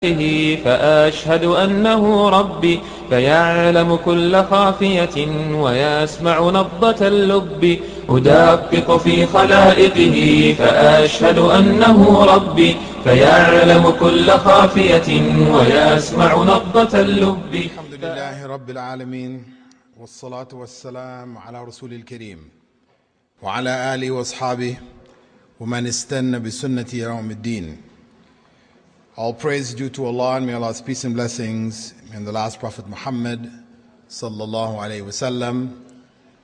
فأشهد أنه ربي فيعلم كل خافية ويسمع نبضة اللب أدقق في خلائقه فأشهد أنه ربي فيعلم كل خافية ويسمع نبضة اللب. الحمد لله رب العالمين والصلاة والسلام على رسول الكريم وعلى آله وأصحابه ومن استنى بسنة يوم الدين. All praise due to Allah, and may Allah's peace and blessings on the last Prophet Muhammad sallallahu alaihi wasallam,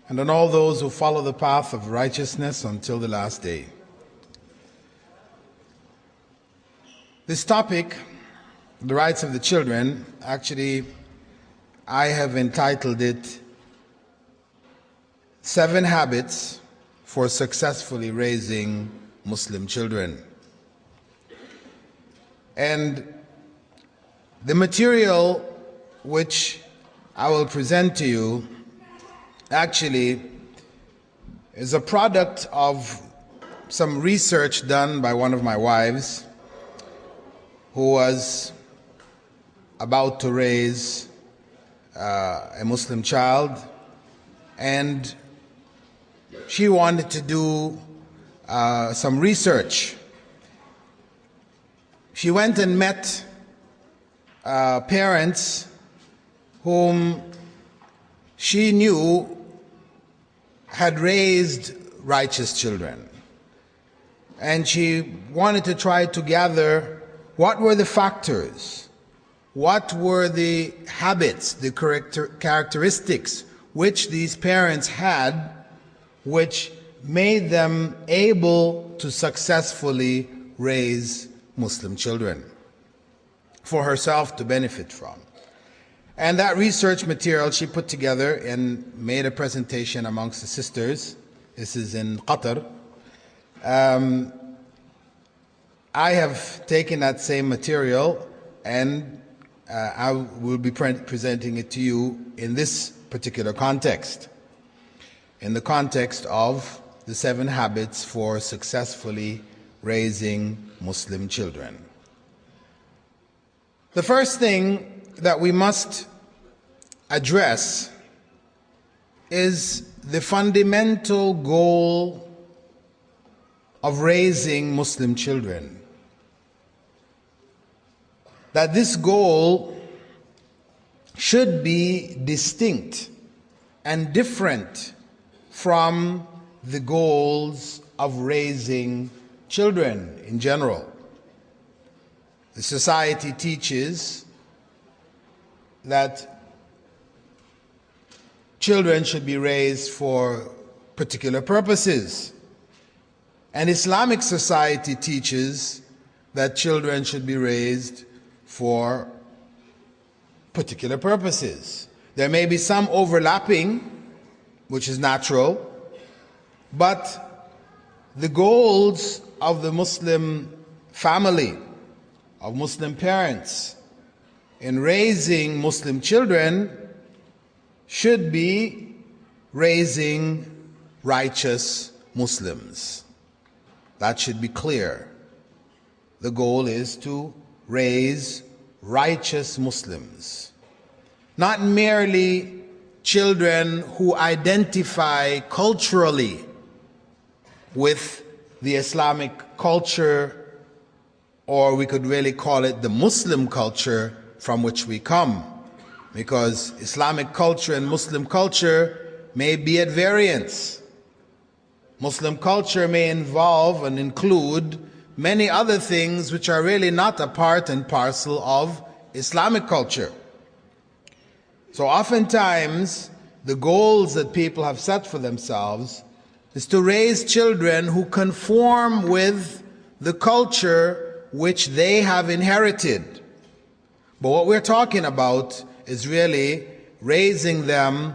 and on all those who follow the path of righteousness until the last day. This topic, the rights of the children, actually I have entitled it 7 Habits for Successfully Raising Muslim Children. And the material which I will present to you actually is a product of some research done by one of my wives who was about to raise a Muslim child, and she wanted to do some research. She went and met parents whom she knew had raised righteous children. And she wanted to try to gather what were the factors, what were the habits, the characteristics which these parents had, which made them able to successfully raise Muslim children for herself to benefit from. And that research material she put together and made a presentation amongst the sisters. This is in Qatar. I have taken that same material and I will be presenting it to you in this particular context, in the context of the 7 habits for successfully raising Muslim children. The first thing that we must address is the fundamental goal of raising Muslim children. That this goal should be distinct and different from the goals of raising children in general. The society teaches that children should be raised for particular purposes. And Islamic society teaches that children should be raised for particular purposes. There may be some overlapping, which is natural, but the goals of the Muslim family, of Muslim parents, in raising Muslim children should be raising righteous Muslims. That should be clear. The goal is to raise righteous Muslims, not merely children who identify culturally with the Islamic culture, or we could really call it the Muslim culture from which we come, because Islamic culture and Muslim culture may be at variance. Muslim culture may involve and include many other things which are really not a part and parcel of Islamic culture. So oftentimes the goals that people have set for themselves is to raise children who conform with the culture which they have inherited. But what we're talking about is really raising them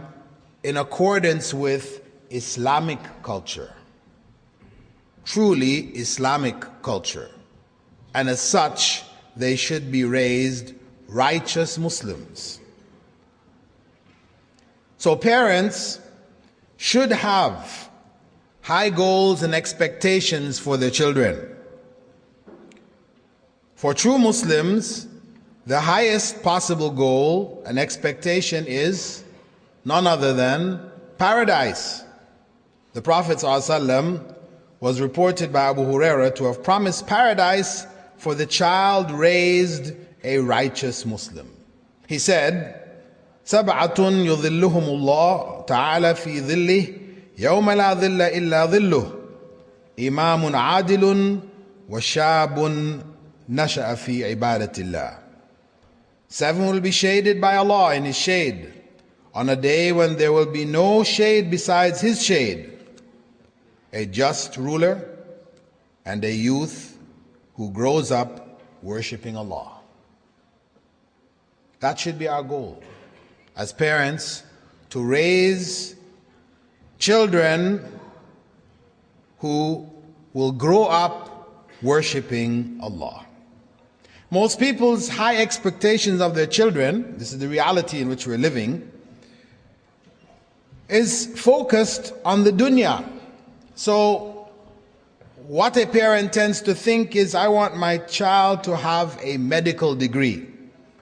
in accordance with Islamic culture, truly Islamic culture. And as such, they should be raised righteous Muslims. So parents should have high goals and expectations for their children. For true Muslims, the highest possible goal and expectation is none other than paradise. The Prophet ﷺ was reported by Abu Huraira to have promised paradise for the child raised a righteous Muslim. He said, سبعة يظلهم الله تعالى في ظله يوم لا ظل إلا ظله إمام عادل وشاب نشأ في عبادة الله. 7 will be shaded by Allah in His shade on a day when there will be no shade besides His shade. A just ruler and a youth who grows up worshiping Allah. That should be our goal as parents, to raise children who will grow up worshiping Allah. Most people's high expectations of their children, this is the reality in which we're living, is focused on the dunya. So what a parent tends to think is, I want my child to have a medical degree,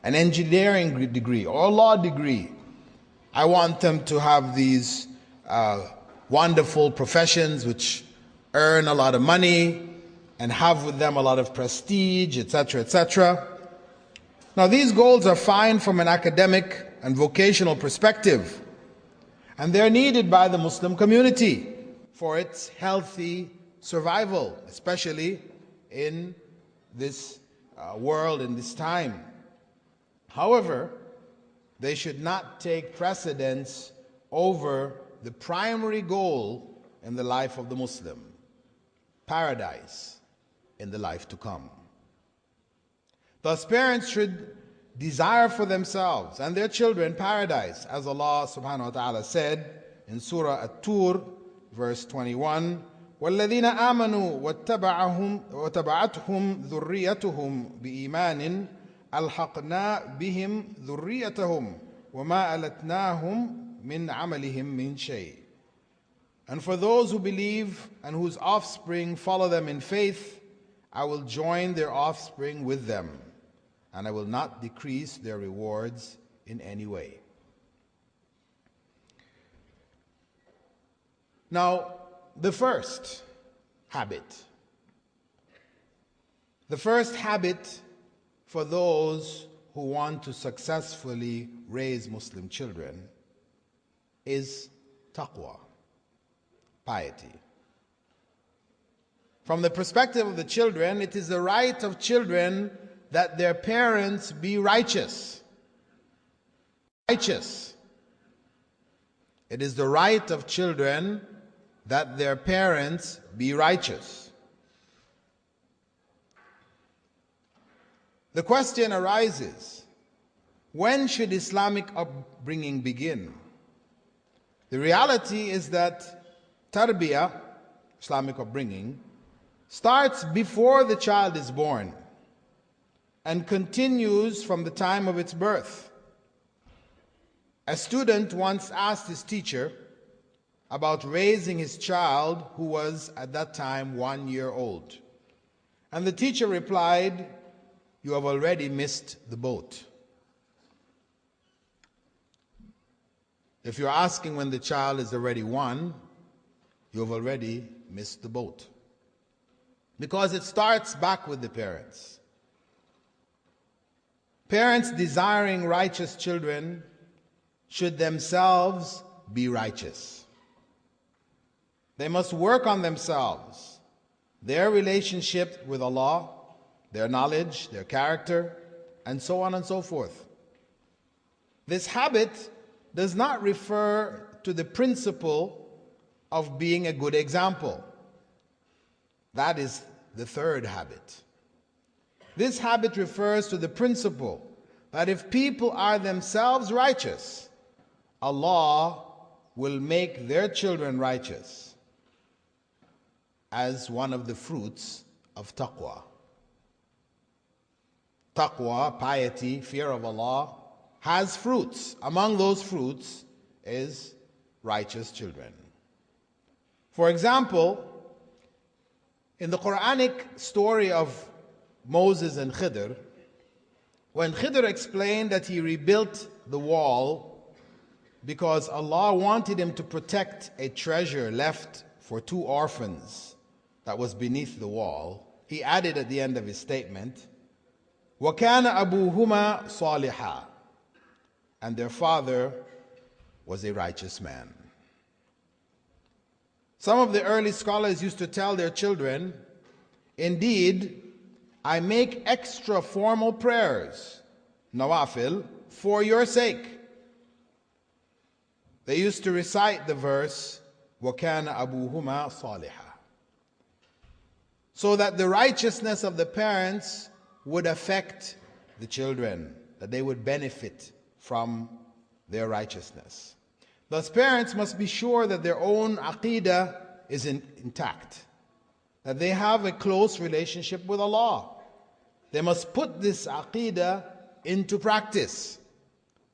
an engineering degree, or a law degree. I want them to have these wonderful professions which earn a lot of money and have with them a lot of prestige, etc., etc. Now, these goals are fine from an academic and vocational perspective, and they're needed by the Muslim community for its healthy survival, especially in this world, in this time. However, they should not take precedence over the primary goal in the life of the Muslim: paradise in the life to come. Thus, parents should desire for themselves and their children paradise, as Allah subhanahu wa ta'ala said in Surah At-Tur, verse 21, وَالَّذِينَ آمَنُوا وَاتَّبَعَتْهُمْ ذُرِّيَّتُهُمْ بِإِيمَانٍ أَلْحَقْنَا بِهِمْ ذُرِّيَّتَهُمْ وَمَا أَلَتْنَاهُمْ مِنْ عَمَلِهِمْ مِنْ شَيْءٍ. And for those who believe and whose offspring follow them in faith, I will join their offspring with them, and I will not decrease their rewards in any way. Now, the first habit for those who want to successfully raise Muslim children is taqwa, piety. From the perspective of the children, it is the right of children that their parents be righteous. Righteous. It is the right of children that their parents be righteous. The question arises, when should Islamic upbringing begin? The reality is that tarbiyah, Islamic upbringing, starts before the child is born and continues from the time of its birth. A student once asked his teacher about raising his child who was at that time 1 year old. And the teacher replied, "You have already missed the boat." If you're asking when the child is already 1, you have already missed the boat. Because it starts back with the parents. Parents desiring righteous children should themselves be righteous. They must work on themselves, their relationship with Allah, their knowledge, their character, and so on and so forth. This habit does not refer to the principle of being a good example. That is the third habit. This habit refers to the principle that if people are themselves righteous, Allah will make their children righteous as one of the fruits of taqwa. Taqwa, piety, fear of Allah, has fruits. Among those fruits is righteous children. For example, in the Quranic story of Moses and Khidr, when Khidr explained that he rebuilt the wall because Allah wanted him to protect a treasure left for two orphans that was beneath the wall, he added at the end of his statement, وَكَانَ أَبُوهُمَا صَالِحًا, and their father was a righteous man. Some of the early scholars used to tell their children, indeed, I make extra formal prayers, nawafil, for your sake. They used to recite the verse, وَكَانَ أَبُوهُمَا صَالِحًا, so that the righteousness of the parents would affect the children, that they would benefit from their righteousness. Thus, parents must be sure that their own aqidah is intact, that they have a close relationship with Allah. They must put this aqidah into practice.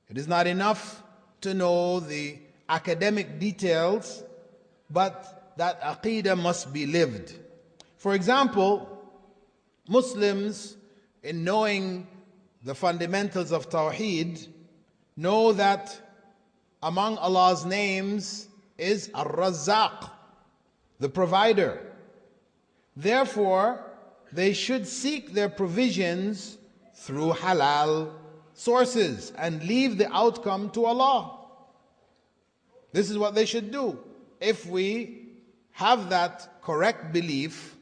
It is not enough to know the academic details, but that aqidah must be lived. For example, Muslims, in knowing the fundamentals of Tawheed, know that among Allah's names is Ar-Razzaq, the provider. Therefore, they should seek their provisions through halal sources and leave the outcome to Allah. This is what they should do. If we have that correct belief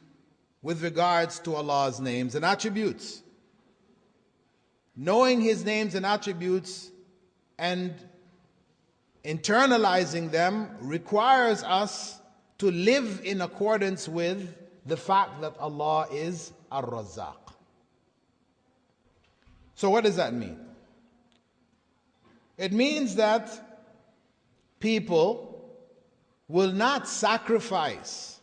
with regards to Allah's names and attributes, knowing His names and attributes and internalizing them requires us to live in accordance with the fact that Allah is Ar-Razzaq. So what does that mean? It means that people will not sacrifice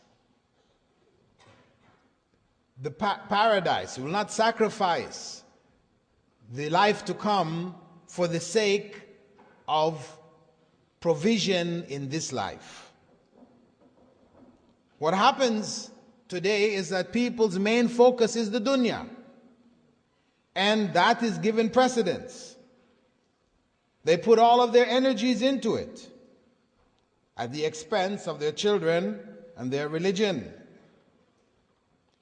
the paradise, will not sacrifice the life to come for the sake of provision in this life. What happens today is that people's main focus is the dunya, and that is given precedence. They put all of their energies into it at the expense of their children and their religion.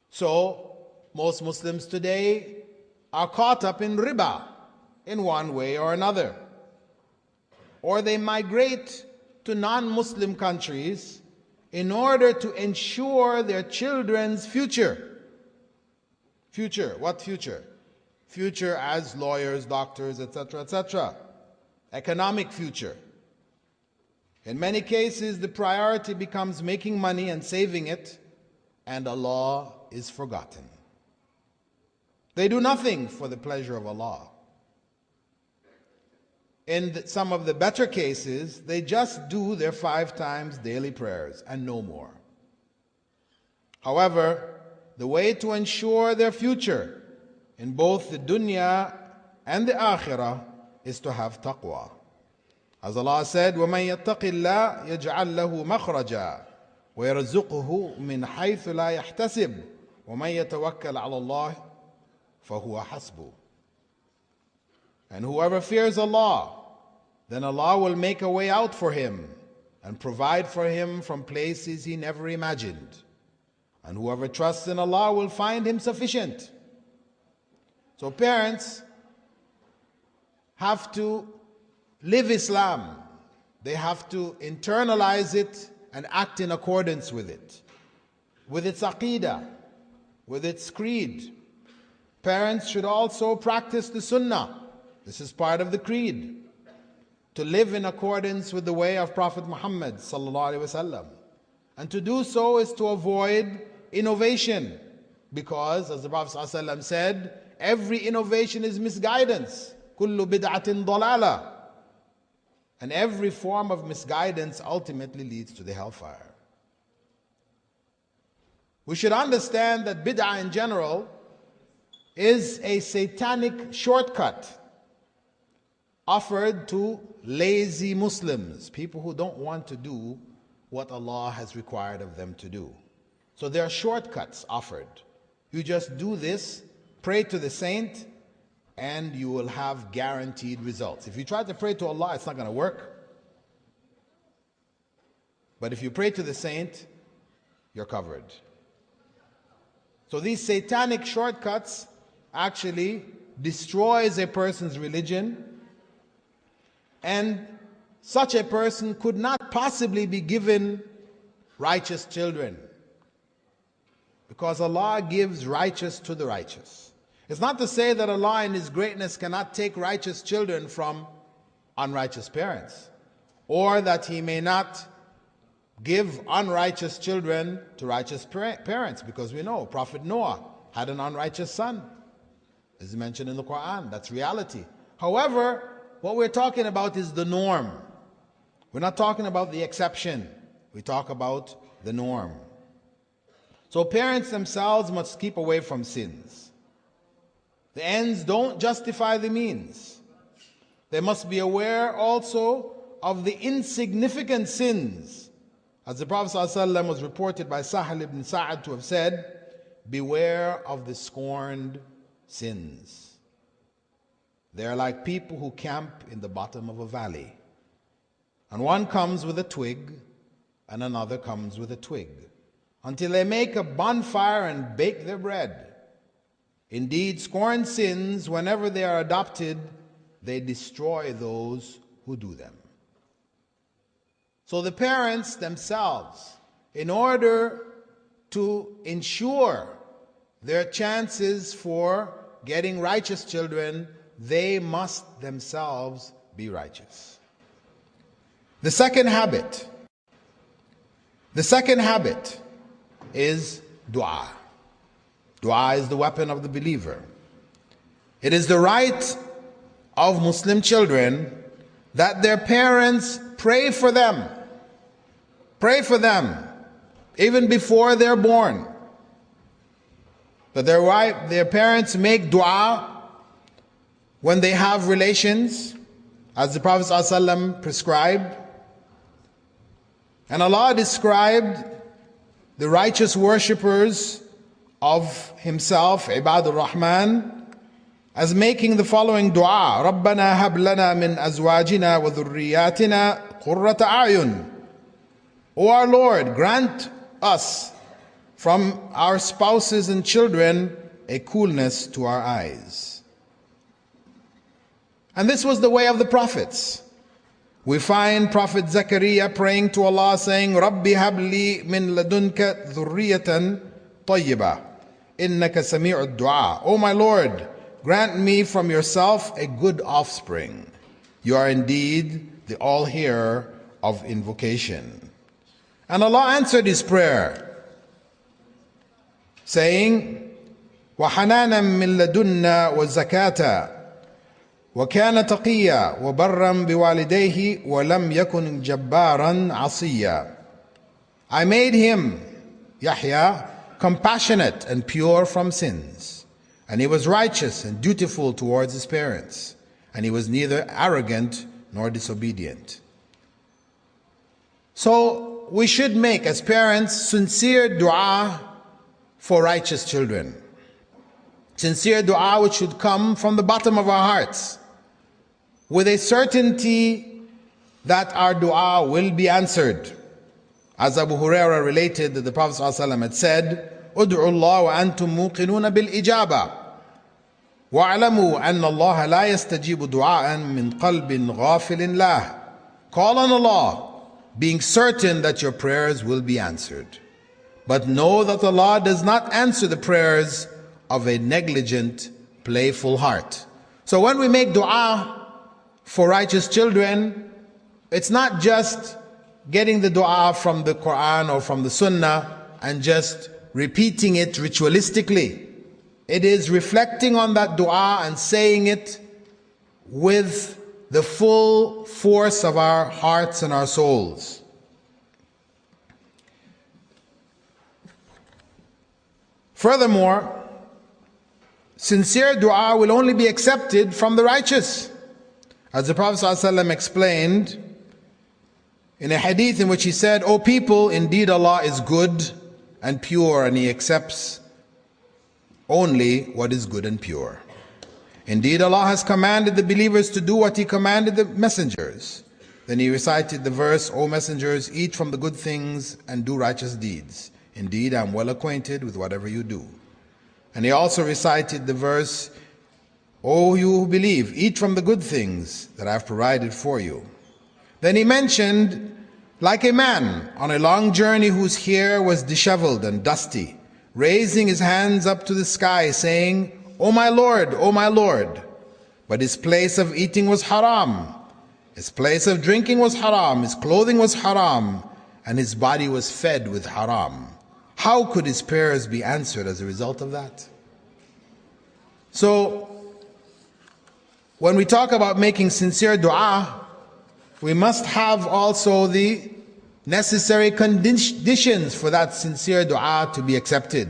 So, most Muslims today are caught up in riba in one way or another. Or they migrate to non-Muslim countries in order to ensure their children's future. Future, what future? Future as lawyers, doctors, etc., etc. Economic future. In many cases, the priority becomes making money and saving it, and Allah is forgotten. They do nothing for the pleasure of Allah. In some of the better cases, they just do their 5 times daily prayers and no more. However, the way to ensure their future in both the dunya and the akhirah is to have taqwa. As Allah said, وَمَن يَتَّقِ اللَّهَ يَجْعَلْ لَهُ مَخْرَجًا وَيَرْزُقْهُ مِنْ حَيْثُ لَا يَحْتَسِبُ وَمَن يَتَوَكَّلْ عَلَى اللَّهِ فَهُوَ حَسْبُهُ. And whoever fears Allah, then Allah will make a way out for him and provide for him from places he never imagined. And whoever trusts in Allah will find him sufficient. So parents have to live Islam. They have to internalize it and act in accordance with it, with its aqidah, with its creed. Parents should also practice the sunnah. This is part of the creed, to live in accordance with the way of Prophet Muhammad sallallahu alaihi wasallam. And to do so is to avoid innovation, because as the Prophet sallallahu alaihi wasallam said, every innovation is misguidance. Kullu bid'atin dalala. And every form of misguidance ultimately leads to the hellfire. We should understand that bid'ah in general is a satanic shortcut offered to lazy Muslims, people who don't want to do what Allah has required of them to do. So there are shortcuts offered. You just do this, pray to the saint, and you will have guaranteed results. If you try to pray to Allah, it's not going to work. But if you pray to the saint, you're covered. So these satanic shortcuts actually destroys a person's religion, and such a person could not possibly be given righteous children, because Allah gives righteous to the righteous. It's not to say that Allah in His greatness cannot take righteous children from unrighteous parents, or that He may not give unrighteous children to righteous parents, because we know Prophet Noah had an unrighteous son, as mentioned in the Quran. That's reality. However, what we're talking about is the norm. We're not talking about the exception. We talk about the norm. So parents themselves must keep away from sins. The ends don't justify the means. They must be aware also of the insignificant sins. As the Prophet ﷺ was reported by Sahal ibn Sa'ad to have said, beware of the scorned sins. They are like people who camp in the bottom of a valley. And one comes with a twig, and another comes with a twig, until they make a bonfire and bake their bread. Indeed, scorned sins, whenever they are adopted, they destroy those who do them. So the parents themselves, in order to ensure their chances for getting righteous children, they must themselves be righteous. The second habit is dua. Dua is the weapon of the believer. It is the right of Muslim children that their parents pray for them. Pray for them even before they're born. That their parents make dua when they have relations, as the Prophet ﷺ prescribed. And Allah described the righteous worshippers of Himself, Ibadur Rahman, as making the following dua: رَبَّنَا هَبْ لَنَا مِنْ أَزْوَاجِنَا وَذُرِّيَّاتِنَا قُرَّةَ أَعْيُنٍ. O our Lord, grant us from our spouses and children a coolness to our eyes. And this was the way of the prophets. We find Prophet Zakaria praying to Allah saying, رَبِّ هَبْ لِي مِنْ لَدُنْكَ ذُرِّيَّةً طَيِّبَةً إِنَّكَ سَمِيعُ الدُّعَاءِ. O my Lord, grant me from yourself a good offspring. You are indeed the all-hearer of invocation. And Allah answered his prayer, saying, وَحَنَانًا مِّن لَدُنَّا وَزَكَاةً وَكَانَ تَقِيًّا وَبَرًّا بِوَالِدَيْهِ وَلَمْ يَكُنْ جَبَّارًا عَصِيًّا. I made him, Yahya, compassionate and pure from sins, and he was righteous and dutiful towards his parents, and he was neither arrogant nor disobedient. So we should make, as parents, sincere dua for righteous children. Sincere dua which should come from the bottom of our hearts, with a certainty that our dua will be answered. As Abu Hurairah related that the Prophet ﷺ had said, "Ud'u Allah wa antum muqinuna bil ijaba, wa'alamu anna Allah la yastajibu du'aan min qalbin ghafilin lah." Call on Allah, being certain that your prayers will be answered. But know that Allah does not answer the prayers of a negligent, playful heart. So when we make dua for righteous children, it's not just getting the dua from the Quran or from the Sunnah and just repeating it ritualistically. It is reflecting on that dua and saying it with the full force of our hearts and our souls. Furthermore, sincere dua will only be accepted from the righteous. As the Prophet ﷺ explained in a hadith in which he said, "O people, indeed Allah is good and pure, and He accepts only what is good and pure." Indeed, Allah has commanded the believers to do what He commanded the messengers. Then He recited the verse, O messengers, eat from the good things and do righteous deeds. Indeed, I am well acquainted with whatever you do. And He also recited the verse, O you who believe, eat from the good things that I have provided for you. Then He mentioned, like a man on a long journey whose hair was disheveled and dusty, raising his hands up to the sky, saying, O my Lord, O my Lord. But his place of eating was haram, his place of drinking was haram, his clothing was haram, and his body was fed with haram. How could his prayers be answered as a result of that? So, when we talk about making sincere dua, we must have also the necessary conditions for that sincere dua to be accepted.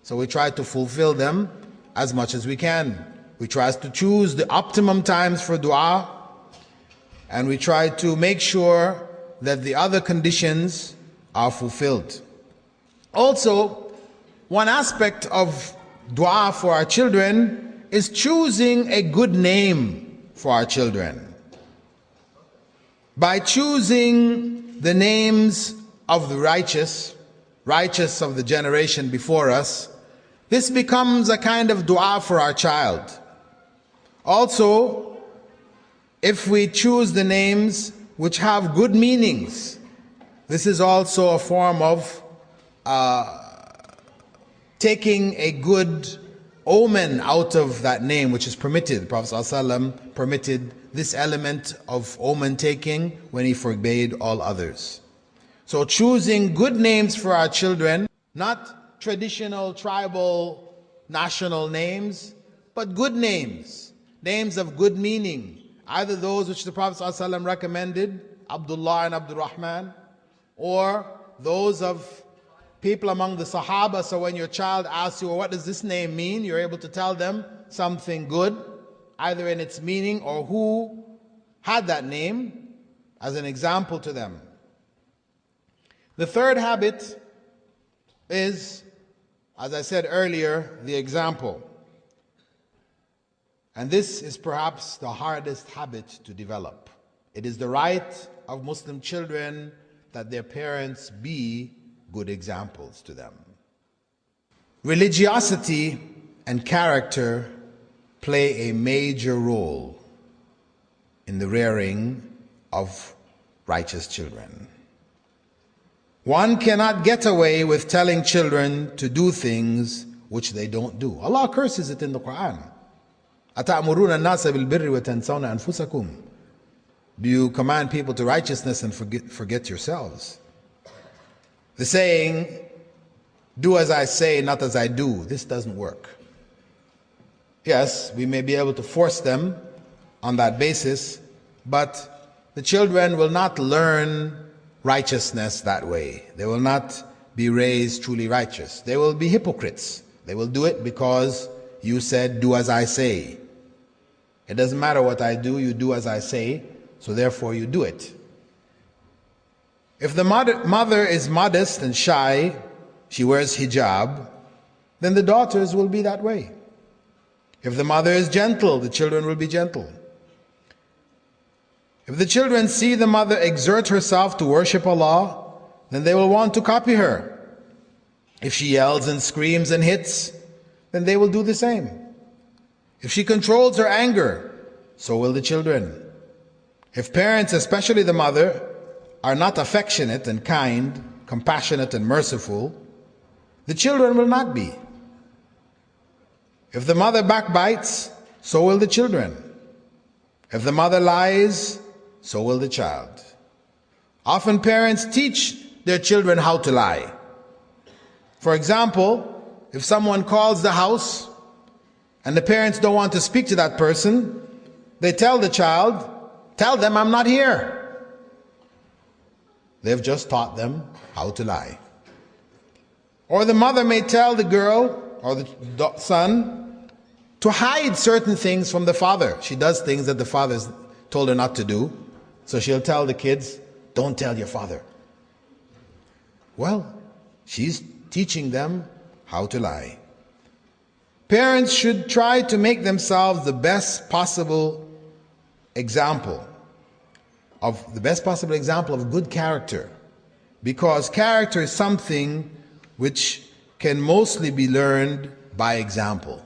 So we try to fulfill them as much as we can. We try to choose the optimum times for dua, and we try to make sure that the other conditions are fulfilled. Also, one aspect of dua for our children is choosing a good name for our children. By choosing the names of the righteous of the generation before us, this becomes a kind of dua for our child. Also, if we choose the names which have good meanings, this is also a form of taking a good omen out of that name, which is permitted. The Prophet ﷺ permitted this element of omen taking when he forbade all others. So choosing good names for our children, not traditional, tribal, national names, but good names, names of good meaning, either those which the Prophet ﷺ recommended, Abdullah and Abdurrahman, or those of people among the Sahaba. So when your child asks you, well, what does this name mean? You're able to tell them something good, either in its meaning or who had that name, as an example to them. The third habit is, as I said earlier, the example. And this is perhaps the hardest habit to develop. It is the right of Muslim children that their parents be good examples to them. Religiosity and character play a major role in the rearing of righteous children. One cannot get away with telling children to do things which they don't do. Allah curses it in the Quran. أَتَأْمُرُونَ النَّاسَ بِالْبِرِّ وَتَنْسَوْنَ أَنفُسَكُمْ. Do you command people to righteousness and forget yourselves? The saying, do as I say, not as I do, this doesn't work. Yes, we may be able to force them on that basis, but the children will not learn righteousness that way. They will not be raised truly righteous. They will be hypocrites. They will do it because you said, do as I say. It doesn't matter what I do, you do as I say, so therefore you do it. If the mother is modest and shy, she wears hijab, then the daughters will be that way. If the mother is gentle, the children will be gentle. If the children see the mother exert herself to worship Allah, then they will want to copy her. If she yells and screams and hits, then they will do the same. If she controls her anger, so will the children. If parents, especially the mother, are not affectionate and kind, compassionate and merciful, the children will not be. If the mother backbites, so will the children. If the mother lies, so will the child. Often parents teach their children how to lie. For example, if someone calls the house and the parents don't want to speak to that person, they tell the child, tell them I'm not here. They've just taught them how to lie. Or the mother may tell the girl or the son to hide certain things from the father. She does things that the father's told her not to do. So she'll tell the kids, don't tell your father. Well, she's teaching them how to lie. Parents should try to make themselves the best possible example of good character, because character is something which can mostly be learned by example.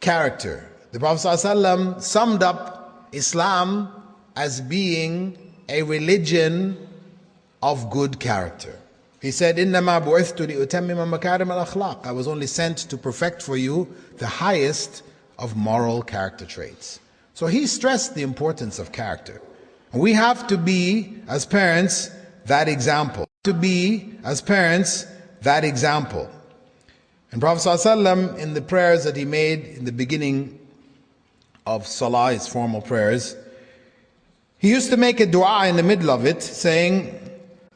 Character. The Prophet ﷺ summed up Islam as being a religion of good character. He said, إِنَّمَا بُعِثْتُ لِأُتَمِّمَ مَكَارِمَ الْأَخْلَاقِ. I was only sent to perfect for you the highest of moral character traits. So he stressed the importance of character. And we have to be, as parents, that example. And Prophet ﷺ, in the prayers that he made in the beginning of Salah, his formal prayers, he used to make a dua in the middle of it, saying,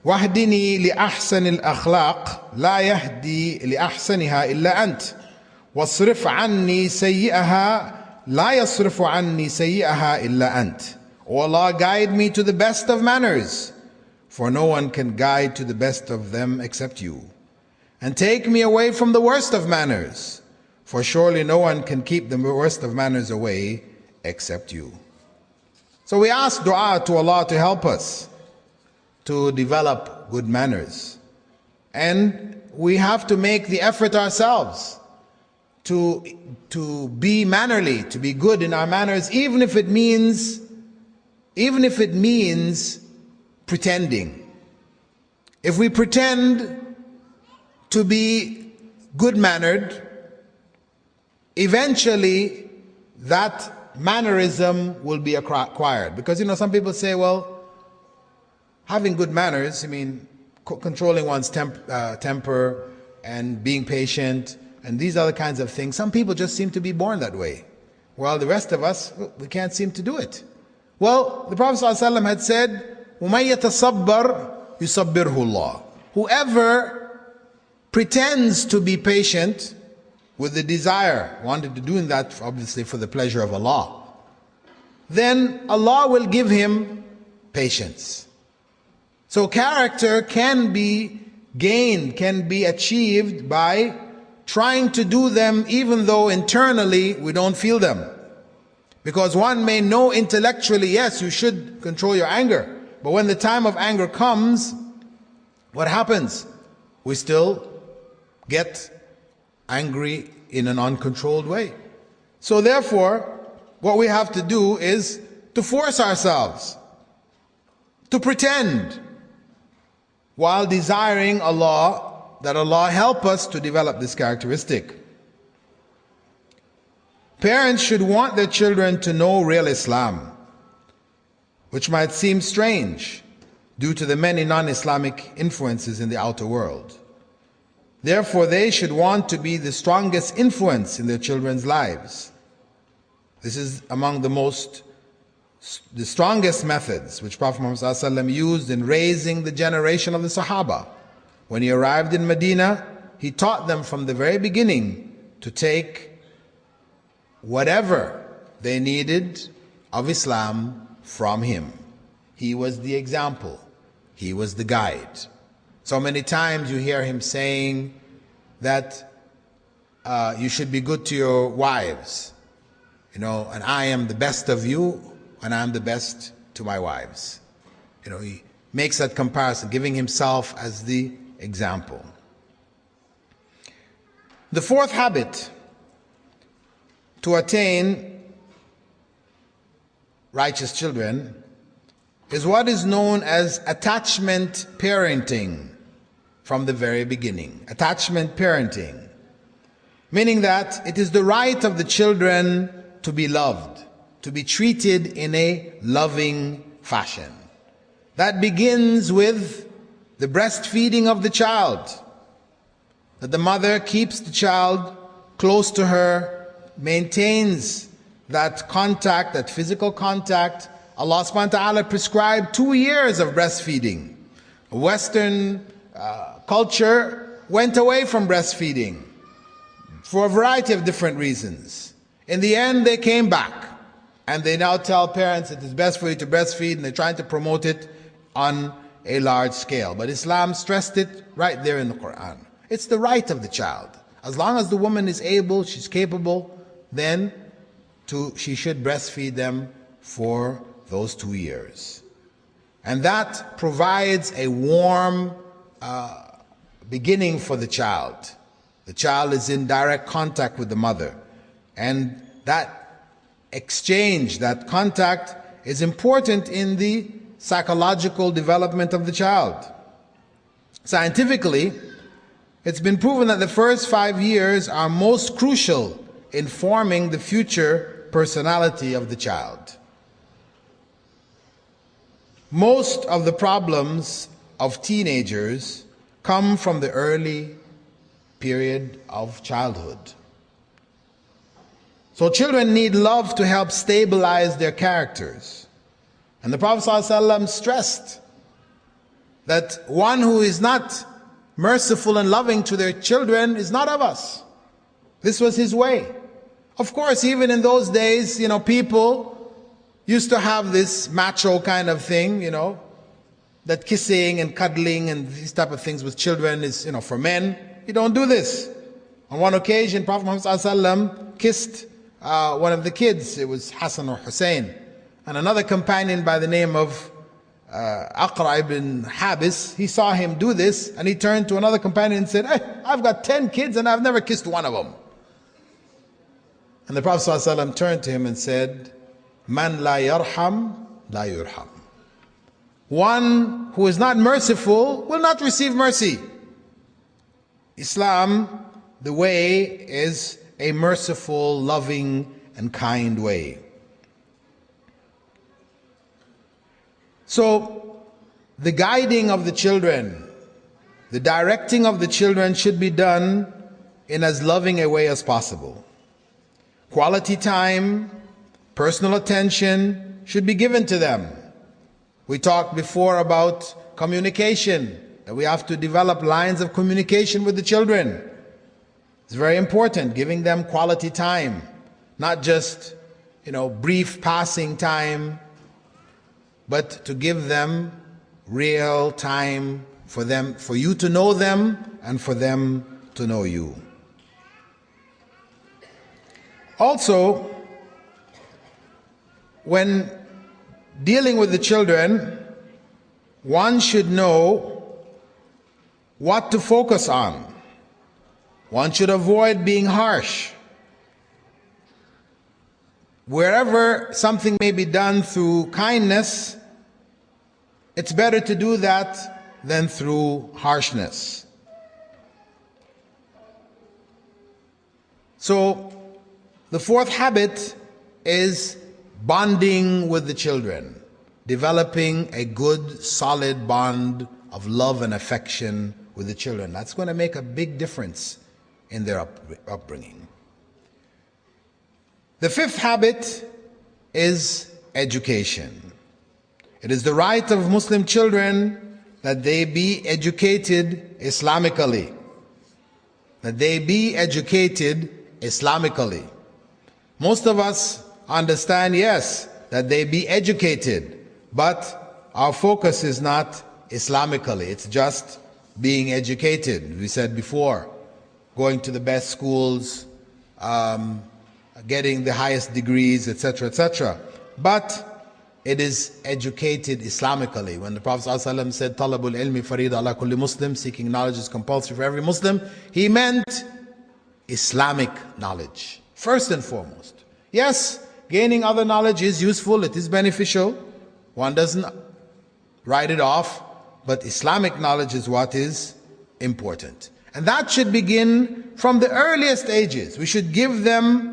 وَاهْدِنِي لِأَحْسَنِ الْأَخْلَاقِ لَا يَهْدِي لِأَحْسَنِهَا إِلَّا أَنْتَ وَاصْرِفْ عَنِّي سَيِّئَهَا لَا يَصْرِفُ عَنِّي سَيِّئَهَا إِلَّا أَنْتَ. O Allah, guide me to the best of manners, for no one can guide to the best of them except you. And take me away from the worst of manners, for surely no one can keep the worst of manners away except you. So we ask dua to Allah to help us to develop good manners. And we have to make the effort ourselves to be mannerly, to be good in our manners, even if it means pretending. If we pretend to be good-mannered, eventually that mannerism will be acquired. Because, some people say, well, having good manners, controlling one's temper and being patient, and these other kinds of things, some people just seem to be born that way, while the rest of us, we can't seem to do it. Well, the Prophet ﷺ had said, وَمَن يَتَصَبَّرْ يُصَبِّرْهُ اللَّهُ. Whoever pretends to be patient with the desire, wanted to do that obviously for the pleasure of Allah, then Allah will give him patience. So character can be gained, can be achieved by trying to do them even though internally we don't feel them. Because one may know intellectually, yes, you should control your anger. But when the time of anger comes, what happens? We still get angry in an uncontrolled way. So therefore, what we have to do is to force ourselves to pretend, while desiring that Allah help us to develop this characteristic. Parents should want their children to know real Islam, which might seem strange due to the many non-Islamic influences in the outer world. Therefore, they should want to be the strongest influence in their children's lives. This is among the strongest methods which Prophet Muhammad ﷺ used in raising the generation of the Sahaba. When he arrived in Medina, he taught them from the very beginning to take whatever they needed of Islam from him. He was the example. He was the guide. So many times you hear him saying that you should be good to your wives, and I am the best of you, and I am the best to my wives. He makes that comparison, giving himself as the example. The fourth habit to attain righteous children is what is known as attachment parenting from the very beginning. Attachment parenting, meaning that it is the right of the children to be loved, to be treated in a loving fashion. That begins with the breastfeeding of the child, that the mother keeps the child close to her, maintains that contact, that physical contact. Allah subhanahu wa ta'ala prescribed 2 years of breastfeeding. Western culture went away from breastfeeding for a variety of different reasons. In the end, they came back, and they now tell parents it is best for you to breastfeed, and they're trying to promote it on a large scale. But Islam stressed it right there in the Quran. It's the right of the child. As long as the woman is able, she's capable, then she should breastfeed them for those 2 years. And that provides a warm beginning for the child. The child is in direct contact with the mother. And that exchange, that contact, is important in the psychological development of the child. Scientifically, it's been proven that the first 5 years are most crucial in forming the future personality of the child. Most of the problems of teenagers come from the early period of childhood. So children need love to help stabilize their characters. And the Prophet ﷺ stressed that one who is not merciful and loving to their children is not of us. This was his way. Of course, even in those days, people used to have this macho kind of thing, that kissing and cuddling and these type of things with children is, for men. You don't do this. On one occasion, Prophet Muhammad ﷺ kissed one of the kids. It was Hassan or Hussein. And another companion by the name of Aqra ibn Habis, he saw him do this, and he turned to another companion and said, "Hey, I've got 10 kids and I've never kissed one of them." And the Prophet ﷺ turned to him and said, "Man la yarham, la yurham." One who is not merciful will not receive mercy. Islam, the way, is a merciful, loving, and kind way. So, the guiding of the children, the directing of the children should be done in as loving a way as possible. Quality time, personal attention should be given to them. We talked before about communication, that we have to develop lines of communication with the children. It's very important, giving them quality time, not just, brief passing time, but to give them real time for you to know them and for them to know you. Also, when dealing with the children, one should know what to focus on. One should avoid being harsh. Wherever something may be done through kindness, it's better to do that than through harshness. So, the fourth habit is bonding with the children, developing a good, solid bond of love and affection with the children. That's going to make a big difference in their upbringing. The fifth habit is education. It is the right of Muslim children that they be educated Islamically. That they be educated Islamically. Most of us understand, yes, that they be educated, but our focus is not Islamically. It's just being educated. We said before, going to the best schools, getting the highest degrees, etc., etc. But it is educated Islamically. When the Prophet ﷺ said, "Talabul ilmi farida ala kulli Muslim," seeking knowledge is compulsory for every Muslim, he meant Islamic knowledge, first and foremost. Yes, gaining other knowledge is useful, it is beneficial. One doesn't write it off, but Islamic knowledge is what is important. And that should begin from the earliest ages. We should give them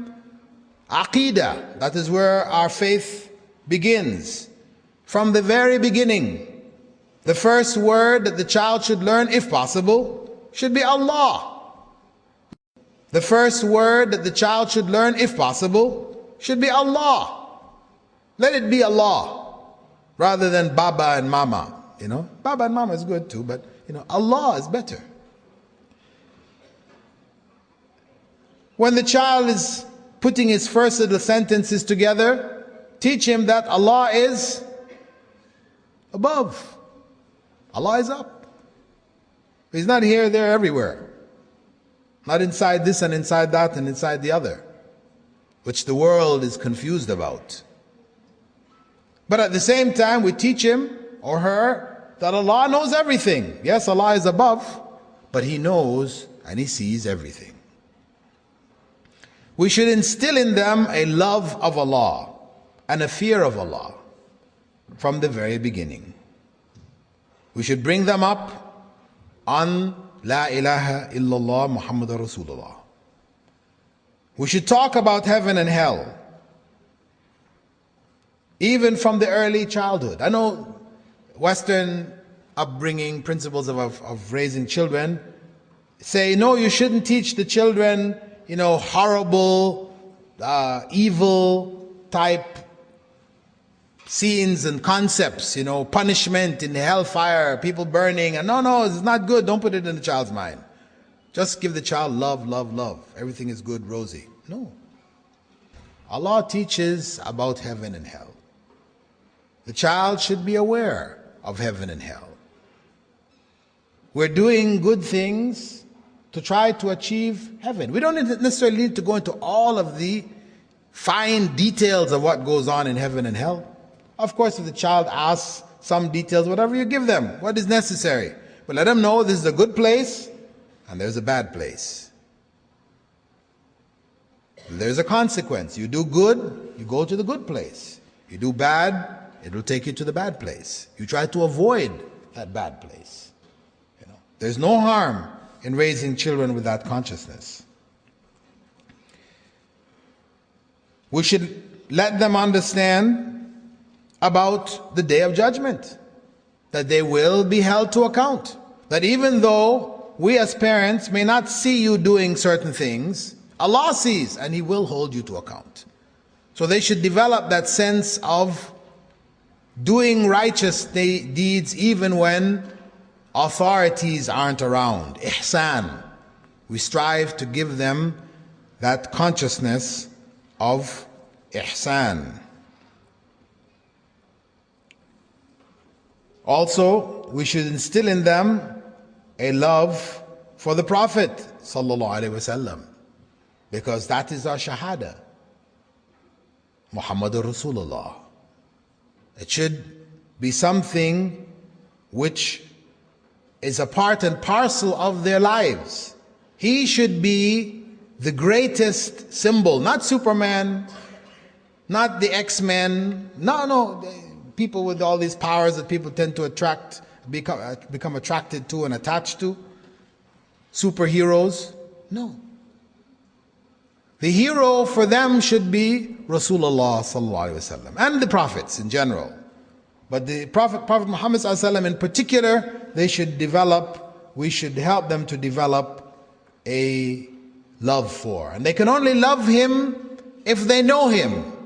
Aqidah. That is where our faith begins. From the very beginning, the first word that the child should learn, if possible, should be Allah. The first word that the child should learn, if possible, should be Allah. Let it be Allah, rather than Baba and Mama. Baba and Mama is good too, but Allah is better. When the child is putting his first little sentences together, teach him that Allah is above. Allah is up. He's not here, there, everywhere. Not inside this and inside that and inside the other, which the world is confused about. But at the same time, we teach him or her that Allah knows everything. Yes, Allah is above, but He knows and He sees everything. We should instill in them a love of Allah and a fear of Allah from the very beginning. We should bring them up on La ilaha illallah Muhammadur Rasulullah. We should talk about heaven and hell, even from the early childhood. I know Western upbringing, principles of raising children say, no, you shouldn't teach the children, horrible, evil type scenes and concepts, punishment in the hellfire, people burning. And no, it's not good. Don't put it in the child's mind. Just give the child love, love, love. Everything is good, rosy. No. Allah teaches about heaven and hell. The child should be aware of heaven and hell. We're doing good things to try to achieve heaven. We don't necessarily need to go into all of the fine details of what goes on in heaven and hell. Of course, if the child asks some details, whatever, you give them what is necessary. But let them know this is a good place and there's a bad place. There's a consequence. You do good, you go to the good place. You do bad, it will take you to the bad place. You try to avoid that bad place. There's no harm in raising children with that consciousness. We should let them understand about the day of judgment, that they will be held to account, that even though we as parents may not see you doing certain things, Allah sees and He will hold you to account. So they should develop that sense of doing righteous deeds even when authorities aren't around. Ihsan. We strive to give them that consciousness of ihsan. Also, we should instill in them a love for the Prophet sallallahu alaihi wasallam, because that is our shahada, Muhammadur Rasulullah. It should be something which is a part and parcel of their lives. He should be the greatest symbol, not Superman, not the X-Men, no, people with all these powers that people tend to become attracted to and attached to, superheroes. No. The hero for them should be Rasulullah sallallahu alaihi wasallam and the prophets in general. But the Prophet Muhammad sallallahu alaihi wasallam in particular, we should help them to develop a love for. And they can only love him if they know him.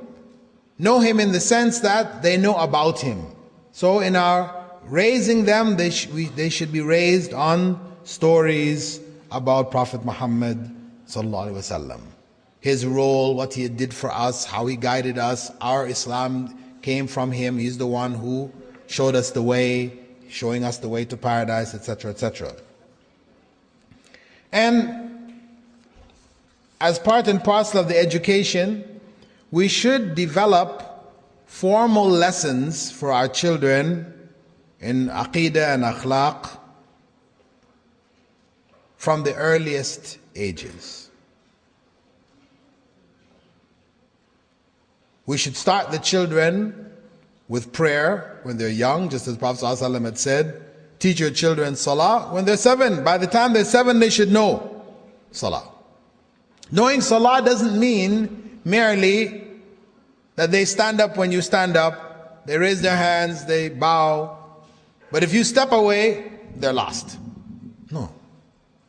Know him in the sense that they know about him. So in our raising them, they should be raised on stories about Prophet Muhammad sallallahu alaihi wasallam. His role, what he did for us, how he guided us. Our Islam came from him. He's the one who showed us the way, showing us the way to paradise, etc., etc. And as part and parcel of the education, we should develop formal lessons for our children in aqidah and akhlaq from the earliest ages. We should start the children with prayer when they're young, just as Prophet ﷺ had said, teach your children salah when they're 7. By the time they're 7, they should know salah. Knowing salah doesn't mean merely that they stand up when you stand up, they raise their hands, they bow, but if you step away, they're lost. No,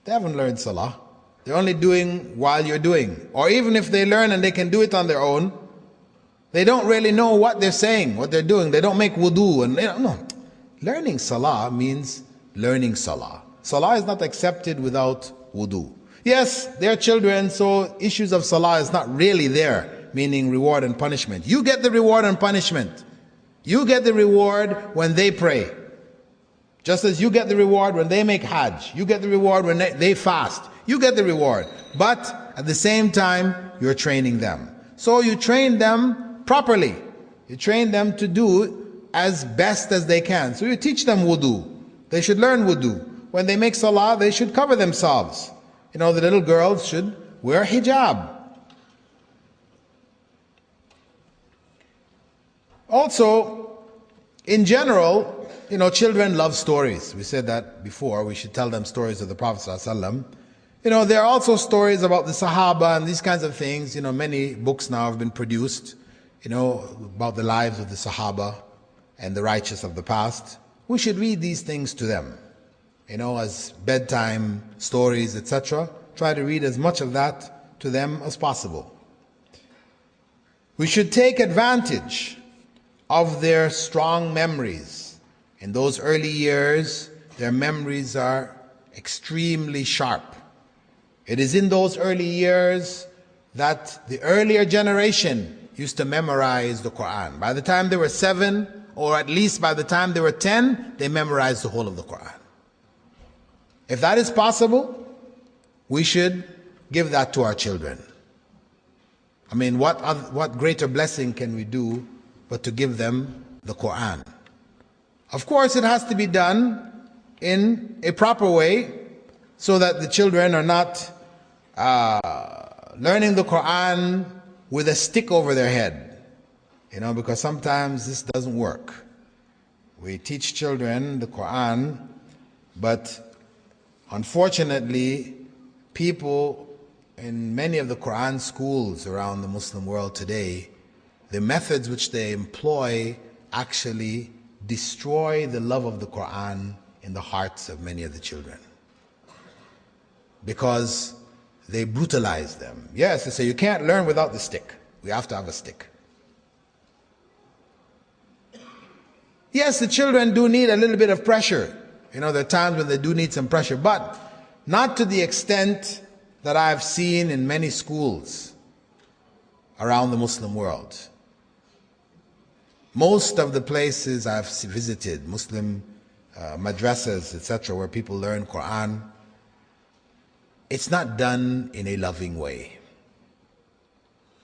they haven't learned salah. They're only doing while you're doing. Or even if they learn and they can do it on their own, they don't really know what they're saying, what they're doing. They don't make wudu. No. Learning salah means learning salah. Salah is not accepted without wudu. Yes, they're children, so issues of salah is not really there, meaning reward and punishment. You get the reward and punishment. You get the reward when they pray. Just as you get the reward when they make hajj. You get the reward when they fast. You get the reward. But at the same time, you're training them. So you train them properly. You train them to do as best as they can. So you teach them wudu. They should learn wudu. When they make salah, they should cover themselves. You know, the little girls should wear hijab. Also, in general, you know, children love stories. We said that before. We should tell them stories of the Prophet ﷺ. You know, there are also stories about the Sahaba and these kinds of things. You know, many books now have been produced, you know, about the lives of the Sahaba and the righteous of the past. We should read these things to them, you know, as bedtime stories, etc. Try to read as much of that to them as possible. We should take advantage of their strong memories. In those early years, their memories are extremely sharp. It is in those early years that the earlier generation used to memorize the Quran. By the time they were 7, or at least by the time they were 10, they memorized the whole of the Quran. If that is possible, we should give that to our children. I mean, what greater blessing can we do but to give them the Quran? Of course, it has to be done in a proper way so that the children are not learning the Quran with a stick over their head. You know, because sometimes this doesn't work. We teach children the Quran, but unfortunately, people in many of the Quran schools around the Muslim world today, the methods which they employ actually destroy the love of the Quran in the hearts of many of the children. Because they brutalize them. Yes, they say you can't learn without the stick. We have to have a stick. Yes, the children do need a little bit of pressure. You know, there are times when they do need some pressure, but not to the extent that I've seen in many schools around the Muslim world. Most of the places I've visited, Muslim madrasas, etc., where people learn Quran, it's not done in a loving way.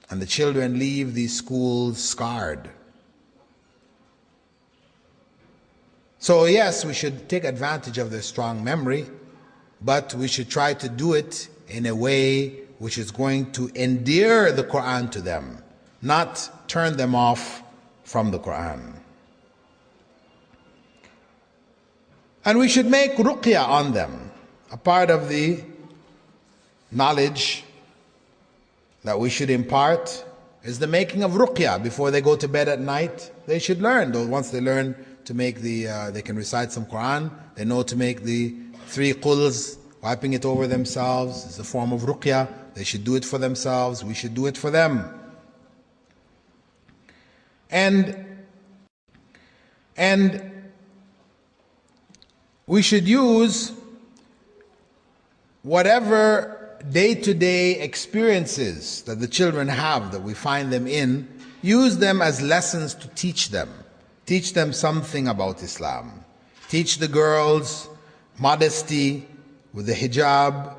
And the children leave these schools scarred. So yes, we should take advantage of their strong memory, but we should try to do it in a way which is going to endear the Quran to them, not turn them off from the Quran. And we should make ruqya on them. A part of the knowledge that we should impart is the making of ruqya. Before they go to bed at night, they should learn. Once they learn to make they can recite some Quran, they know to make the 3 quls, wiping it over themselves. It's a form of ruqya. They should do it for themselves. We should do it for them. And we should use whatever day-to-day experiences that the children have, that we find them in, use them as lessons to teach them. Teach them something about Islam. Teach the girls modesty with the hijab.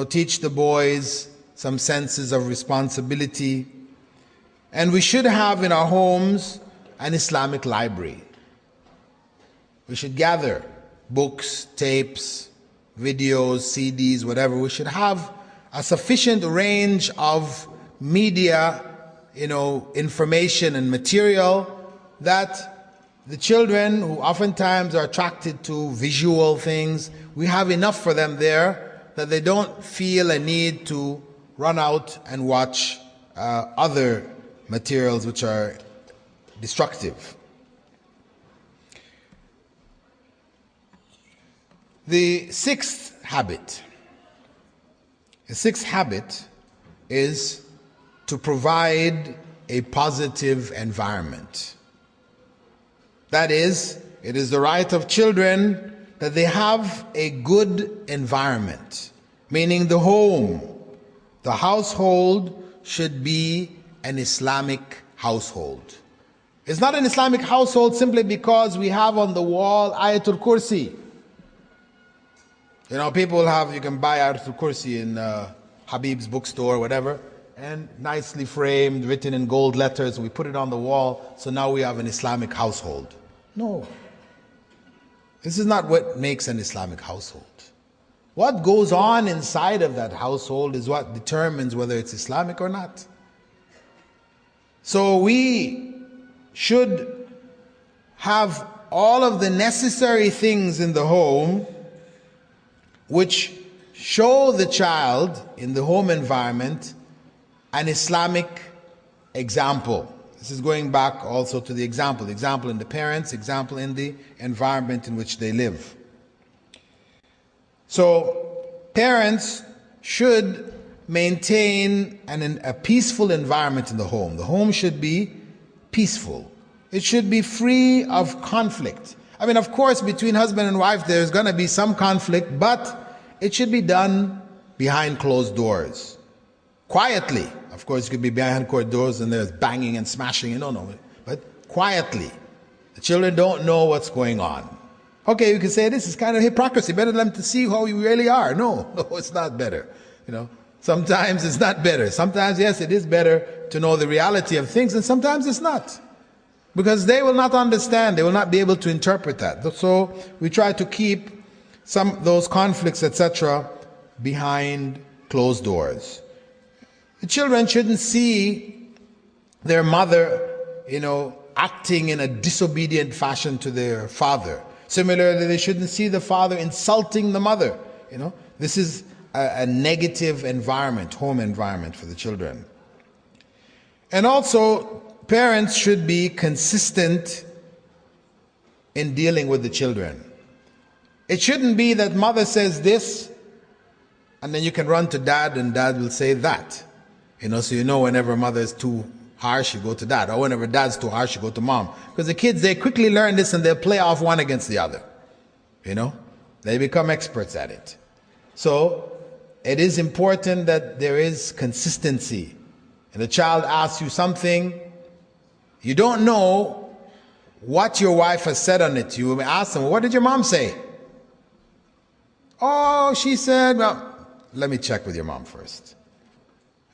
Teach the boys some senses of responsibility. And we should have in our homes an Islamic library. We should gather books, tapes, videos, CDs, whatever. We should have a sufficient range of media, information and material that the children, who oftentimes are attracted to visual things, we have enough for them there that they don't feel a need to run out and watch other materials which are destructive. The sixth habit is to provide a positive environment. That is, it is the right of children that they have a good environment, meaning the home, the household should be an Islamic household. It's not an Islamic household simply because we have on the wall Ayatul Kursi. You know, people have, you can buy Ayatul Kursi in Habib's bookstore or whatever, and nicely framed, written in gold letters. We put it on the wall, so now we have an Islamic household. No. This is not what makes an Islamic household. What goes on inside of that household is what determines whether it's Islamic or not. So we should have all of the necessary things in the home which show the child in the home environment an Islamic example. This is going back also to the example in the parents, example in the environment in which they live. So parents should maintain a peaceful environment in the home. The home should be peaceful. It should be free of conflict. I mean, of course, between husband and wife, there's going to be some conflict, but it should be done behind closed doors. Quietly. Of course, it could be behind closed doors and there's banging and smashing. No. But quietly. The children don't know what's going on. Okay, you can say this is kind of hypocrisy. Better than them to see how you really are. No, it's not better. You know, sometimes it's not better. Sometimes, yes, it is better to know the reality of things, and sometimes it's not. Because they will not understand, they will not be able to interpret that. So we try to keep those conflicts, etc., behind closed doors. The children shouldn't see their mother, acting in a disobedient fashion to their father. Similarly, they shouldn't see the father insulting the mother. This is a negative environment, home environment for the children. And also, parents should be consistent in dealing with the children. It shouldn't be that mother says this, and then you can run to dad, and dad will say that. So whenever mother is too harsh, you go to dad. Or whenever dad's too harsh, you go to mom. Because the kids, they quickly learn this and they'll play off one against the other. They become experts at it. So it is important that there is consistency. And the child asks you something, you don't know what your wife has said on it. You ask them, what did your mom say? Oh, she said, well, let me check with your mom first.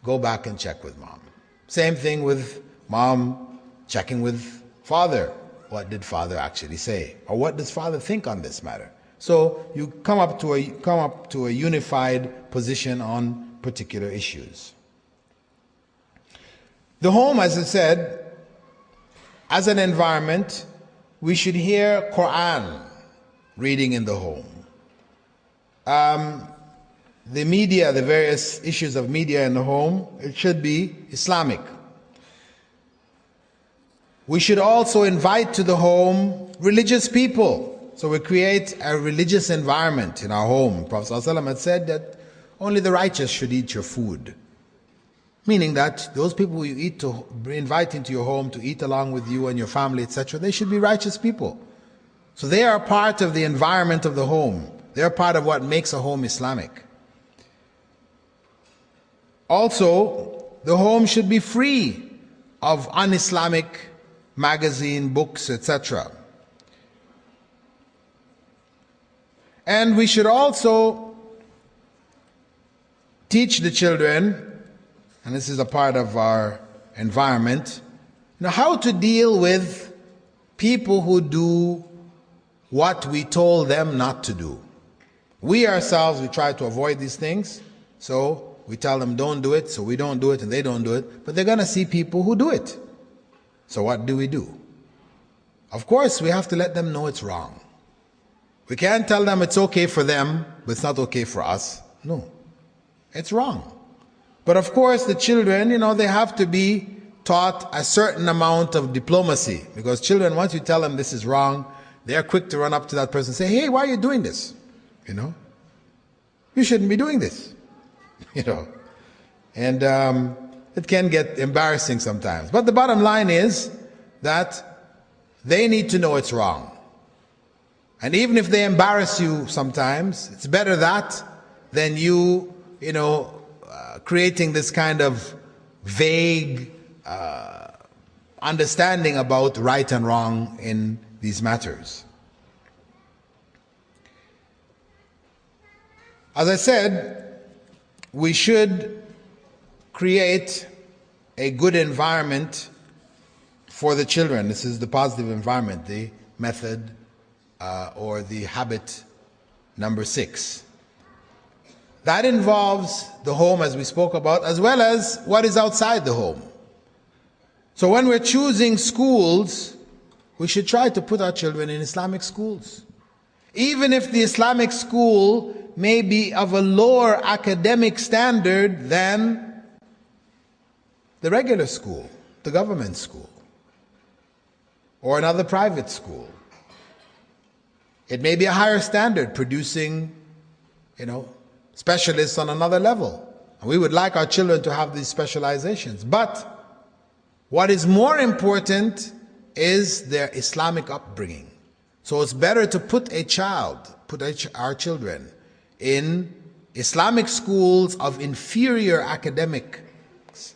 Go back and check with mom. Same thing with mom checking with father. What did father actually say? Or what does father think on this matter? So you come up to a unified position on particular issues. The home, as I said, as an environment, we should hear Quran reading in the home. The media, the various issues of media in the home, it should be Islamic. We should also invite to the home religious people. So we create a religious environment in our home. Prophet ﷺ had said that only the righteous should eat your food. Meaning that those people who you invite into your home to eat along with you and your family, etc., they should be righteous people. So they are part of the environment of the home. They are part of what makes a home Islamic. Also, the home should be free of un-Islamic magazine, books, etc. And we should also teach the children, and this is a part of our environment, how to deal with people who do what we told them not to do. We ourselves, we try to avoid these things, so we tell them don't do it, so we don't do it and they don't do it, but they're going to see people who do it. So what do we do? Of course, we have to let them know it's wrong. We can't tell them it's okay for them, but it's not okay for us. No, it's wrong. But of course, the children, they have to be taught a certain amount of diplomacy, because children, once you tell them this is wrong, they're quick to run up to that person and say, hey, why are you doing this? You shouldn't be doing this. And it can get embarrassing sometimes. But the bottom line is that they need to know it's wrong. And even if they embarrass you sometimes, it's better that than you creating this kind of vague understanding about right and wrong in these matters. As I said, we should create a good environment for the children. This is the positive environment, the method or the habit number 6. That involves the home, as we spoke about, as well as what is outside the home. So when we're choosing schools, we should try to put our children in Islamic schools. Even if the Islamic school may be of a lower academic standard than the regular school, the government school, or another private school. It may be a higher standard, producing, specialists on another level. And we would like our children to have these specializations. But what is more important is their Islamic upbringing. So it's better to put our children in Islamic schools of inferior academics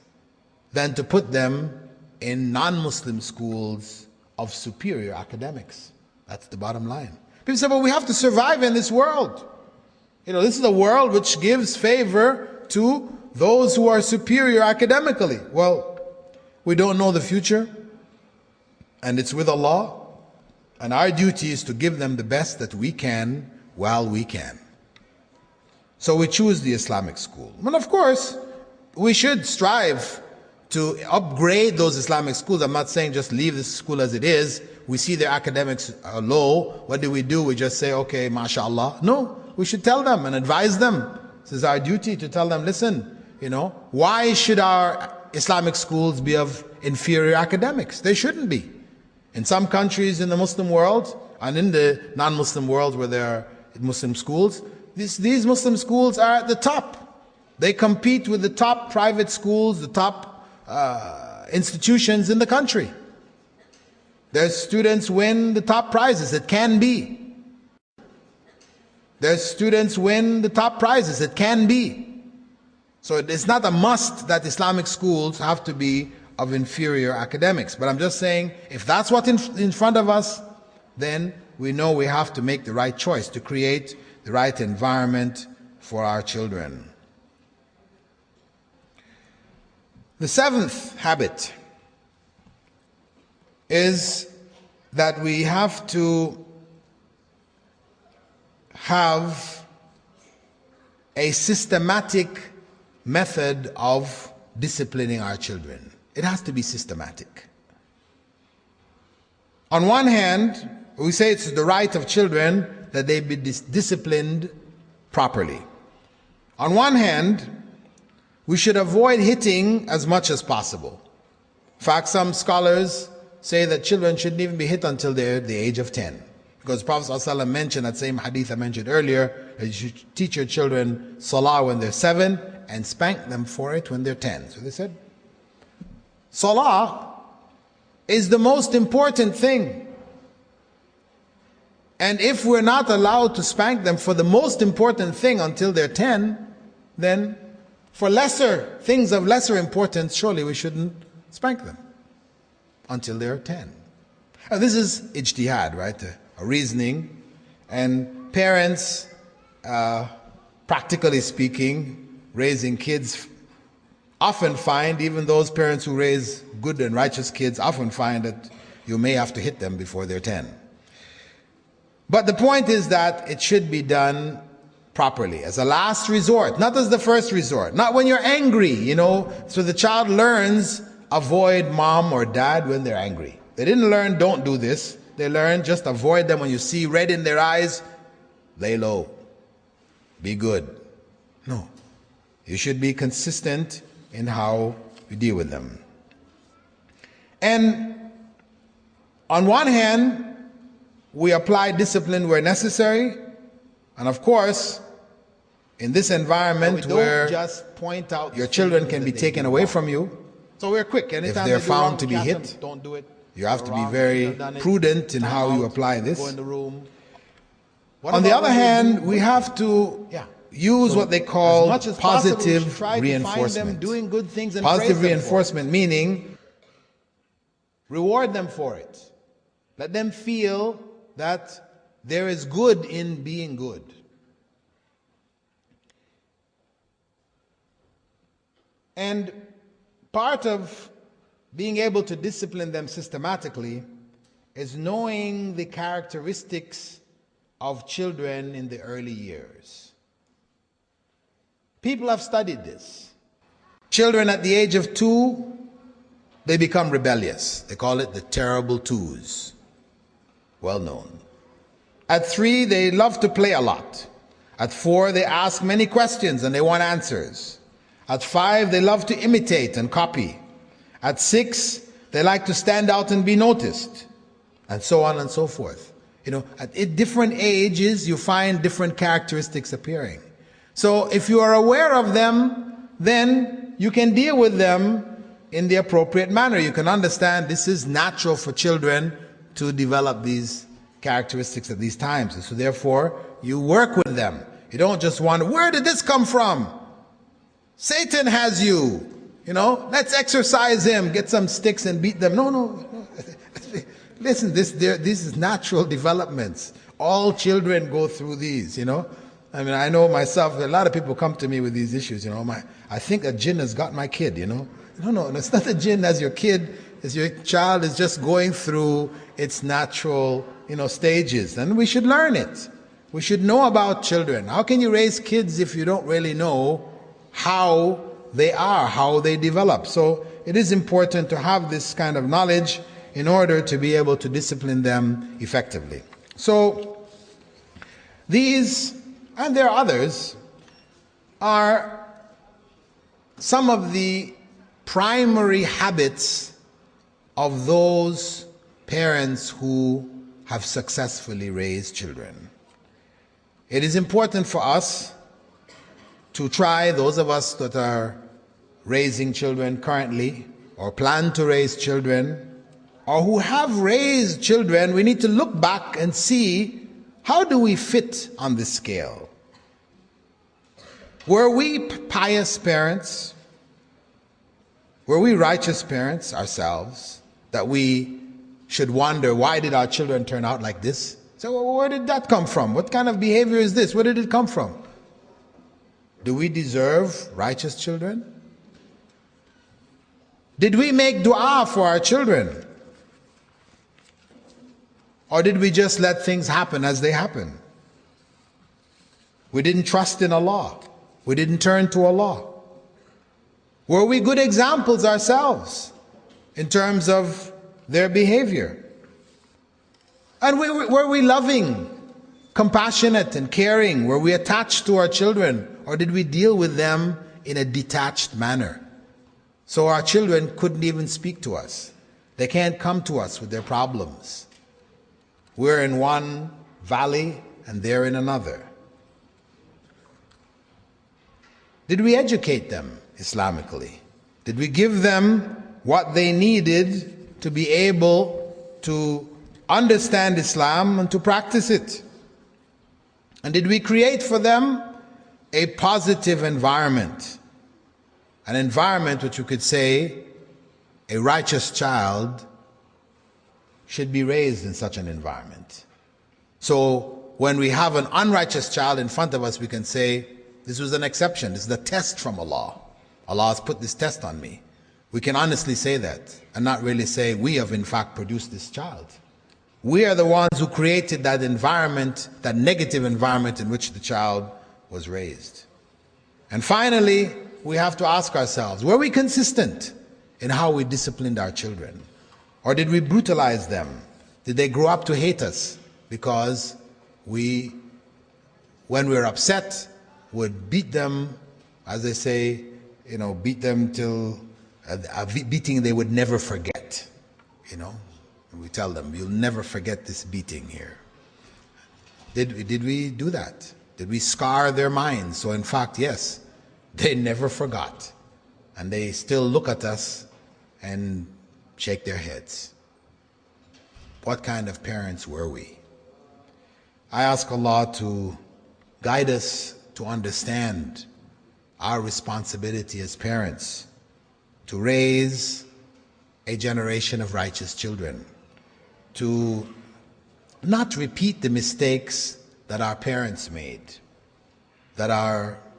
than to put them in non-Muslim schools of superior academics. That's the bottom line. People say, well, we have to survive in this world. This is a world which gives favor to those who are superior academically. Well, we don't know the future, and it's with Allah, and our duty is to give them the best that we can while we can. So we choose the Islamic school. And of course, we should strive to upgrade those Islamic schools. I'm not saying just leave the school as it is. We see their academics are low. What do? We just say, okay, mashallah. No, we should tell them and advise them. This is our duty to tell them, listen, why should our Islamic schools be of inferior academics? They shouldn't be. In some countries in the Muslim world and in the non-Muslim world where there are Muslim schools, these Muslim schools are at the top. They compete with the top private schools, the top institutions in the country. Their students win the top prizes. It can be. Their students win the top prizes. It can be. So it's not a must that Islamic schools have to be of inferior academics. But I'm just saying, if that's what's in front of us, then we know we have to make the right choice to create the right environment for our children. The 7th habit is that we have to have a systematic method of disciplining our children. It has to be systematic. On one hand, we say it's the right of children that they be disciplined properly. On one hand, we should avoid hitting as much as possible. In fact, some scholars say that children shouldn't even be hit until they're the age of 10. Because Prophet ﷺ mentioned, that same hadith I mentioned earlier, that you should teach your children salah when they're 7 and spank them for it when they're 10. So they said, salah is the most important thing. And if we're not allowed to spank them for the most important thing until they're 10, then for lesser things of lesser importance, surely we shouldn't spank them until they're 10. And this is ijtihad, right? A reasoning. And parents, practically speaking, raising kids often find, even those parents who raise good and righteous kids often find that you may have to hit them before they're 10. But the point is that it should be done properly, as a last resort, not as the first resort, not when you're angry, so the child learns avoid mom or dad when they're angry. They didn't learn don't do this. They learn just avoid them. When you see red in their eyes, lay low, be good. No, you should be consistent in how you deal with them. And on one hand, we apply discipline where necessary, and of course, in this environment where just point out your children can be taken away from you, so we're quick. If they're found to be hit, don't do it. You have to be very prudent in how you apply this. On the other hand, we have to use what they call positive reinforcement. Positive reinforcement meaning reward them for it. Let them feel that there is good in being good. And part of being able to discipline them systematically is knowing the characteristics of children in the early years. People have studied this. Children at the age of 2, they become rebellious. They call it the terrible twos. Well known. At 3, they love to play a lot. At 4, they ask many questions and they want answers. At 5, they love to imitate and copy. At 6, they like to stand out and be noticed. And so on and so forth. You know, at different ages, you find different characteristics appearing. So if you are aware of them, then you can deal with them in the appropriate manner. You can understand this is natural for children to develop these characteristics at these times. And so therefore, you work with them. You don't just wonder, where did this come from? Satan has you. You know, let's exercise him, get some sticks and beat them. No. Listen, this is natural developments. All children go through these, you know. I mean, I know myself, a lot of people come to me with these issues, you know. I think a jinn has got my kid, you know. No, it's not a jinn as your kid. As your child is just going through its natural, you know, stages. And we should learn it. We should know about children. How can you raise kids if you don't really know how they are, how they develop? So it is important to have this kind of knowledge in order to be able to discipline them effectively. So these, and there are others, are some of the primary habits of those parents who have successfully raised children. It is important for us to try, those of us that are raising children currently, or plan to raise children, or who have raised children, we need to look back and see, how do we fit on this scale? Were we pious parents? Were we righteous parents ourselves, that we should wonder, why did our children turn out like this? So where did that come from? What kind of behavior is this? Where did it come from? Do we deserve righteous children? Did we make dua for our children? Or did we just let things happen as they happen? We didn't trust in Allah. We didn't turn to Allah. Were we good examples ourselves in terms of their behavior? And were we loving, compassionate, and caring? Were we attached to our children? Or did we deal with them in a detached manner? So our children couldn't even speak to us. They can't come to us with their problems. We're in one valley and they're in another. Did we educate them Islamically? Did we give them what they needed to be able to understand Islam and to practice it? And did we create for them a positive environment? An environment which you could say a righteous child should be raised in such an environment. So when we have an unrighteous child in front of us, we can say, this was an exception. This is a test from Allah. Allah has put this test on me. We can honestly say that and not really say we have in fact produced this child. We are the ones who created that environment, that negative environment in which the child was raised. And finally, we have to ask ourselves, were we consistent in how we disciplined our children? Or did we brutalize them? Did they grow up to hate us because we, when we were upset, would beat them, as they say, you know, beat them till a beating they would never forget, you know? And we tell them, you'll never forget this beating here. Did we do that? Did we scar their minds? So in fact, yes, they never forgot. And they still look at us and shake their heads. What kind of parents were we? I ask Allah to guide us to understand our responsibility as parents to raise a generation of righteous children, to not repeat the mistakes that our parents made, that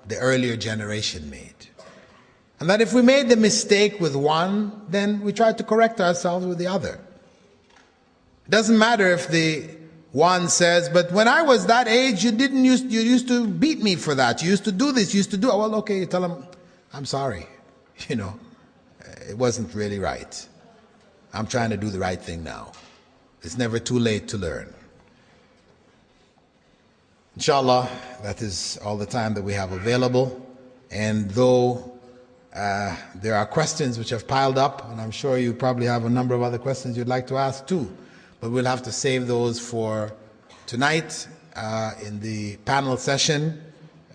the earlier generation made. And that if we made the mistake with one, then we try to correct ourselves with the other. It doesn't matter if the one says, but when I was that age, you used to beat me for that. You used to do this, you used to do it. Well, okay, you tell them, I'm sorry. It wasn't really right. I'm trying to do the right thing now. It's never too late to learn. Inshallah, that is all the time that we have available. And though there are questions which have piled up, and I'm sure you probably have a number of other questions you'd like to ask too, but we'll have to save those for tonight in the panel session.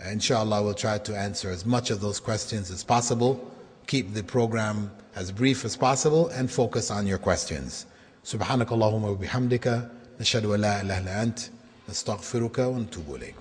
Inshallah, we'll try to answer as much of those questions as possible, keep the program as brief as possible, and focus on your questions. Subhanakallahumma wa bihamdika, nashhadu an la ilaha illa ant, nastaghfiruka wa natubu ilayk.